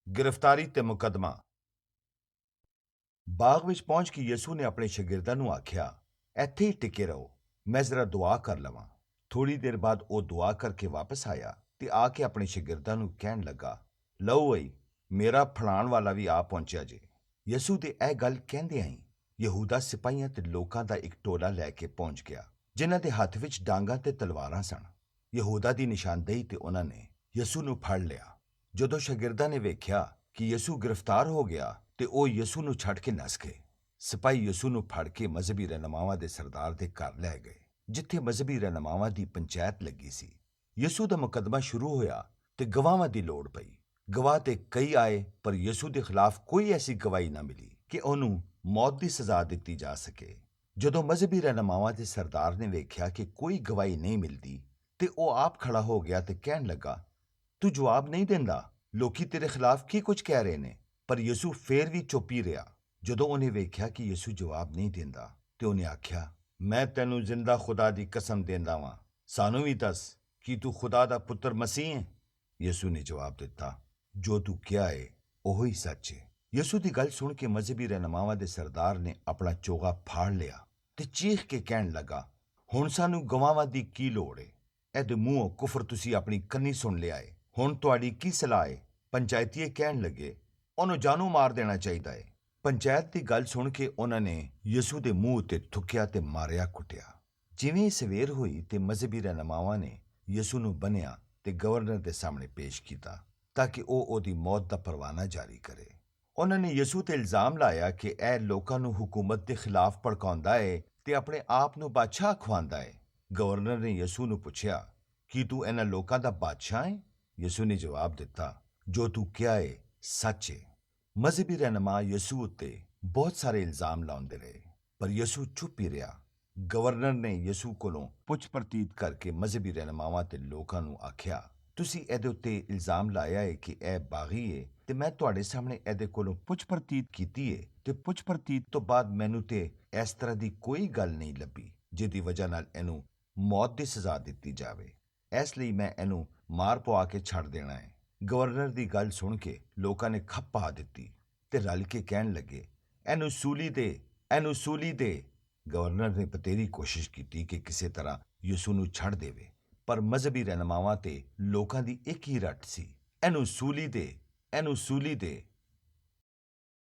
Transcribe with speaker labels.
Speaker 1: गिरफ्तारी ते मुकदमा। बाग विच पहुंच के यसू ने अपने शागिर्दां नूं आख्या, ਇੱਥੇ ही टिके रहो, मैं जरा दुआ कर लवां। थोड़ी देर बाद ਉਹ दुआ करके वापस आया ਤੇ ਆ ਕੇ ਆਪਣੇ ਸ਼ਾਗਿਰਦਾਂ ਨੂੰ ਕਹਿਣ ਲੱਗਾ, ਲਓ ਈ ਮੇਰਾ ਫੜਾਉਣ ਵਾਲਾ ਵੀ ਆ ਪਹੁੰਚਿਆ ਜੇ। ਯਸੂ ਦੇ ਇਹ ਗੱਲ ਕਹਿੰਦਿਆਂ ਹੀ ਯਹੂਦਾ ਸਿਪਾਹੀਆਂ ਤੇ ਲੋਕਾਂ ਦਾ ਇੱਕ ਟੋਲਾ ਲੈ ਕੇ ਪਹੁੰਚ ਗਿਆ, ਜਿਨ੍ਹਾਂ ਦੇ ਹੱਥ ਵਿੱਚ ਡਾਂਗਾਂ ਤੇ ਤਲਵਾਰਾਂ ਸਨ। ਯਹੂਦਾ ਦੀ ਨਿਸ਼ਾਨਦੇਹੀ ਤੇ ਉਹਨਾਂ ਨੇ ਯਸੂ ਨੂੰ ਫੜ ਲਿਆ। ਜਦੋਂ ਸ਼ਾਗਿਰਦਾਂ ਨੇ ਵੇਖਿਆ ਕਿ ਯਸੂ ਗ੍ਰਿਫਤਾਰ ਹੋ ਗਿਆ ਤੇ ਉਹ ਯਸੂ ਨੂੰ ਛੱਡ ਕੇ ਨੱਸ ਗਏ। ਸਿਪਾਹੀ ਯਸੂ ਨੂੰ ਫੜ ਕੇ ਮਜ਼ਹਬੀ ਰਹਿਨੁਮਾਵਾਂ ਦੇ ਸਰਦਾਰ ਦੇ ਘਰ ਲੈ ਗਏ, ਜਿੱਥੇ ਮਜ਼ਹਬੀ ਰਹਿਨੁਮਾਵਾਂ ਦੀ ਪੰਚਾਇਤ ਲੱਗੀ ਸੀ। ਯਸੂ ਦਾ ਮੁਕੱਦਮਾ ਸ਼ੁਰੂ ਹੋਇਆ ਤੇ ਗਵਾਹਾਂ ਦੀ ਲੋੜ ਪਈ। ਗਵਾਹ ਤੇ ਕਈ ਆਏ, ਪਰ ਯਸੂ ਦੇ ਖਿਲਾਫ ਕੋਈ ਐਸੀ ਗਵਾਹੀ ਨਾ ਮਿਲੀ ਕਿ ਉਹਨੂੰ ਮੌਤ ਦੀ ਸਜ਼ਾ ਦਿੱਤੀ ਜਾ ਸਕੇ। ਜਦੋਂ ਮਜ਼ਹਬੀ ਰਹਿਨੁਮਾਵਾਂ ਦੇ ਸਰਦਾਰ ਨੇ ਵੇਖਿਆ ਕਿ ਕੋਈ ਗਵਾਹੀ ਨਹੀਂ ਮਿਲਦੀ ਤੇ ਉਹ ਆਪ ਖੜਾ ਹੋ ਗਿਆ ਤੇ ਕਹਿਣ ਲੱਗਾ, ਤੂੰ ਜਵਾਬ ਨਹੀਂ ਦਿੰਦਾ, ਲੋਕੀ ਤੇਰੇ ਖਿਲਾਫ ਕੀ ਕੁਝ ਕਹਿ ਰਹੇ ਨੇ। ਪਰ ਯਸੂ ਫੇਰ ਵੀ ਚੁੱਪ ਹੀ ਰਿਹਾ। ਜਦੋਂ ਉਹਨੇ ਵੇਖਿਆ ਕਿ ਯਸੂ ਜਵਾਬ ਨਹੀਂ ਦਿੰਦਾ ਤੇ ਉਹਨੇ ਆਖਿਆ, ਮੈਂ ਤੈਨੂੰ ਜ਼ਿੰਦਾ ਖੁਦਾ ਦੀ ਕਸਮ ਦਿੰਦਾ ਵਾਂ, ਸਾਨੂੰ ਵੀ ਦੱਸ ਕਿ ਤੂੰ ਖੁਦਾ ਦਾ ਪੁੱਤਰ ਮਸੀਹ ਹੈ। ਯਸੂ ਨੇ ਜਵਾਬ ਦਿੱਤਾ, ਜੋ ਤੂੰ ਕਿਹਾ ਏ ਉਹ ਹੀ ਸੱਚ ਹੈ। ਯਸੂ ਦੀ ਗੱਲ ਸੁਣ ਕੇ ਮਜ਼ਹਬੀ ਰਹਿਨੁਮਾਵਾਂ ਦੇ ਸਰਦਾਰ ਨੇ ਆਪਣਾ ਚੋਗਾ ਫਾੜ ਲਿਆ ਤੇ ਚੀਖ ਕੇ ਕਹਿਣ ਲੱਗਾ, ਹੁਣ ਸਾਨੂੰ ਗਵਾਹਾਂ ਦੀ ਕੀ ਲੋੜ ਏ? ਇਹਦੇ ਮੂੰਹੋਂ ਕੁਫਰ ਤੁਸੀਂ ਆਪਣੀ ਕੰਨੀ ਸੁਣ ਲਿਆ ਏ। ਹੁਣ ਤੁਹਾਡੀ ਕੀ ਸਲਾਹ ਏ? ਪੰਚਾਇਤੀਏ ਕਹਿਣ ਲੱਗੇ, ਉਹਨੂੰ ਜਾਨੋਂ ਮਾਰ ਦੇਣਾ ਚਾਹੀਦਾ ਏ। ਪੰਚਾਇਤ ਦੀ ਗੱਲ ਸੁਣ ਕੇ ਉਹਨਾਂ ਨੇ ਯਸੂ ਦੇ ਮੂੰਹ ਤੇ ਥੁੱਕਿਆ ਤੇ ਮਾਰਿਆ ਕੁੱਟਿਆ। ਜਿਵੇਂ ਹੀ ਸਵੇਰ ਹੋਈ ਤੇ ਮਜ਼ਹਬੀ ਰਹਿਨੁਮਾਵਾਂ ਨੇ ਯਸੂ ਨੂੰ ਬੰਨ੍ਹਿਆ ਤੇ ਗਵਰਨਰ ਦੇ ਸਾਹਮਣੇ ਪੇਸ਼ ਕੀਤਾ ਤਾਂ ਕਿ ਉਹ ਉਹਦੀ ਮੌਤ ਦਾ ਪਰਵਾਨਾ ਜਾਰੀ ਕਰੇ। ਉਹਨਾਂ ਨੇ ਯਸੂ ਤੇ ਇਲਜ਼ਾਮ ਲਾਇਆ ਕਿ ਇਹ ਲੋਕਾਂ ਨੂੰ ਹਕੂਮਤ ਦੇ ਖਿਲਾਫ ਭੜਕਾਉਂਦਾ ਏ ਤੇ ਆਪਣੇ ਆਪ ਨੂੰ ਬਾਦਸ਼ਾਹ ਖਵਾਉਂਦਾ ਏ। ਗਵਰਨਰ ਨੇ ਯਸੂ ਨੂੰ ਪੁੱਛਿਆ, ਕੀ ਤੂੰ ਇਹਨਾਂ ਲੋਕਾਂ ਦਾ ਬਾਦਸ਼ਾਹ ਏ? ਯਸੂ ਨੇ ਜਵਾਬ ਦਿੱਤਾ, ਜੋ ਤੂੰ ਕਿਹਾ ਏ ਸੱਚ ਏ। ਮਜ਼ਹਬੀ ਰਹਿਨੁਮਾ ਯਸੂ ਉੱਤੇ ਬਹੁਤ ਸਾਰੇ ਇਲਜ਼ਾਮ ਲਾਉਂਦੇ ਰਹੇ, ਪਰ ਯਸੂ ਚੁੱਪ ਹੀ ਰਿਹਾ। ਗਵਰਨਰ ਨੇ ਯਸੂ ਕੋਲੋਂ ਪੁੱਛ ਪ੍ਰਤੀਤ ਕਰਕੇ ਮਜ਼ਹਬੀ ਰਹਿਨੁਮਾਵਾਂ ਤੇ ਲੋਕਾਂ ਨੂੰ ਆਖਿਆ, ਤੁਸੀਂ ਇਹਦੇ ਉੱਤੇ ਇਲਜ਼ਾਮ ਲਾਇਆ ਏ ਕਿ ਇਹ ਬਾਗੀ ਏ ਤੇ ਮੈਂ ਤੁਹਾਡੇ ਸਾਹਮਣੇ ਇਹਦੇ ਕੋਲੋਂ ਪੁੱਛ ਪ੍ਰਤੀਤ ਕੀਤੀ ਏ ਤੇ ਪੁੱਛ ਪ੍ਰਤੀਤ ਤੋਂ ਬਾਅਦ ਮੈਨੂੰ ਤੇ ਇਸ ਤਰ੍ਹਾਂ ਦੀ ਕੋਈ ਗੱਲ ਨਹੀਂ ਲੱਭੀ ਜਿਹਦੀ ਵਜ੍ਹਾ ਨਾਲ ਇਹਨੂੰ ਮੌਤ ਦੀ ਸਜ਼ਾ ਦਿੱਤੀ ਜਾਵੇ। ਇਸ ਲਈ ਮੈਂ ਇਹਨੂੰ ਮਾਰ ਪਵਾ ਕੇ ਛੱਡ ਦੇਣਾ ਹੈ। ਗਵਰਨਰ ਦੀ ਗੱਲ ਸੁਣ ਕੇ ਲੋਕਾਂ ਨੇ ਖੱਪ ਪਾ ਦਿੱਤੀ ਤੇ ਰਲ ਕੇ ਕਹਿਣ ਲੱਗੇ, ਇਹਨੂੰ ਸੂਲੀ ਦੇ, ਇਹਨੂੰ ਸੂਲੀ ਦੇ। ਗਵਰਨਰ ਨੇ ਬਥੇਰੀ ਕੋਸ਼ਿਸ਼ ਕੀਤੀ ਕਿ ਕਿਸੇ ਤਰ੍ਹਾਂ ਯਸੂ ਨੂੰ ਛੱਡ ਦੇਵੇ, ਪਰ ਮਜ਼ਹਬੀ ਰਹਿਨੁਮਾਵਾਂ ਤੇ ਲੋਕਾਂ ਦੀ ਇੱਕ ਹੀ ਰੱਟ ਸੀ, ਇਹਨੂੰ ਸੂਲੀ ਦੇ, ਇਹਨੂੰ ਸੂਲੀ ਦੇ।